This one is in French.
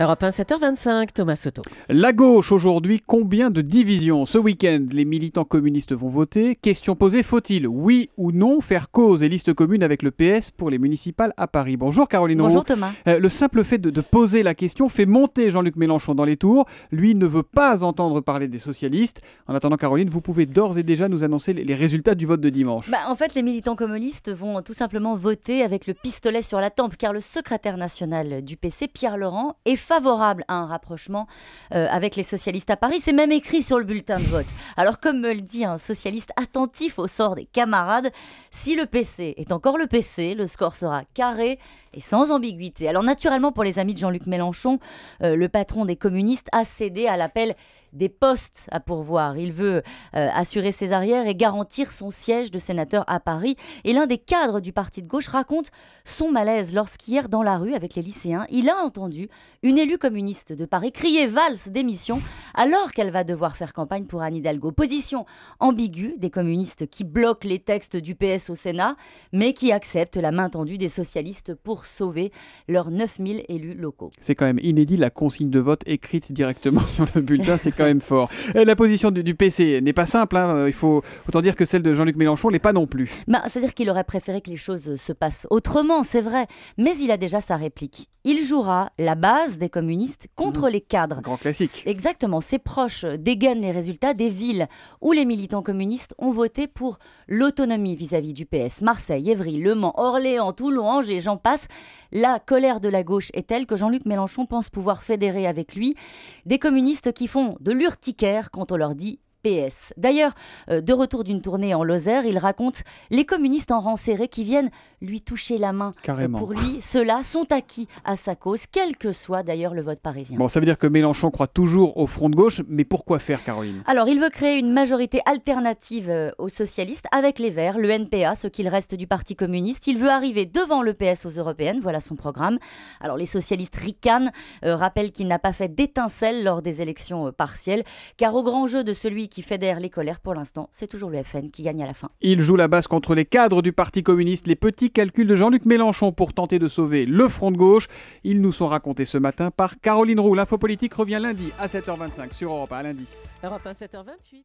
Europe 1, 7h25, Thomas Soto. La gauche aujourd'hui, combien de divisions? Ce week-end, les militants communistes vont voter. Question posée, faut-il, oui ou non, faire cause et liste commune avec le PS pour les municipales à Paris? Bonjour Caroline Roux. Bonjour Thomas. Le simple fait de poser la question fait monter Jean-Luc Mélenchon dans les tours. Lui ne veut pas entendre parler des socialistes. En attendant Caroline, vous pouvez d'ores et déjà nous annoncer les résultats du vote de dimanche. En fait, les militants communistes vont tout simplement voter avec le pistolet sur la tempe, car le secrétaire national du PC, Pierre Laurent, est favorable à un rapprochement avec les socialistes à Paris. C'est même écrit sur le bulletin de vote. Alors, comme me le dit un socialiste attentif au sort des camarades, si le PC est encore le PC, le score sera carré et sans ambiguïté. Alors, naturellement, pour les amis de Jean-Luc Mélenchon, le patron des communistes a cédé à l'appel des postes à pourvoir. Il veut assurer ses arrières et garantir son siège de sénateur à Paris. Et l'un des cadres du parti de gauche raconte son malaise lorsqu'hier, dans la rue avec les lycéens, il a entendu une élue communiste de Paris crier valse démission alors qu'elle va devoir faire campagne pour Anne Hidalgo. Position ambiguë des communistes qui bloquent les textes du PS au Sénat, mais qui acceptent la main tendue des socialistes pour sauver leurs 9000 élus locaux. C'est quand même inédit, la consigne de vote écrite directement sur le bulletin, c'est quand même fort. La position du PC n'est pas simple, hein. Il faut autant dire que celle de Jean-Luc Mélenchon l'est pas non plus. C'est-à-dire qu'il aurait préféré que les choses se passent autrement, c'est vrai, mais il a déjà sa réplique. Il jouera la base des communistes contre les cadres. Grand classique. Exactement, ses proches dégainent les résultats des villes où les militants communistes ont voté pour l'autonomie vis-à-vis du PS. Marseille, Évry, Le Mans, Orléans, Toulon, Angers, j'en passe. La colère de la gauche est telle que Jean-Luc Mélenchon pense pouvoir fédérer avec lui des communistes qui font de l'urticaire quand on leur dit PS. D'ailleurs, de retour d'une tournée en Lozère, il raconte les communistes en rang serré qui viennent lui toucher la main. Carrément. Pour lui, ceux-là sont acquis à sa cause, quel que soit d'ailleurs le vote parisien. Bon, ça veut dire que Mélenchon croit toujours au front de gauche, mais pourquoi faire, Caroline? Alors, il veut créer une majorité alternative aux socialistes avec les Verts, le NPA, ce qu'il reste du Parti communiste. Il veut arriver devant le PS aux européennes, voilà son programme. Alors, les socialistes ricanent, rappellent qu'il n'a pas fait d'étincelle lors des élections partielles, car au grand jeu de celui qui fédère les colères, pour l'instant, c'est toujours le FN qui gagne à la fin. Il joue la basse contre les cadres du Parti communiste, les petits calculs de Jean-Luc Mélenchon pour tenter de sauver le front de gauche. Ils nous sont racontés ce matin par Caroline Roux. L'info politique revient lundi à 7h25 sur Europe 1. À lundi. Europe 1, 7h28.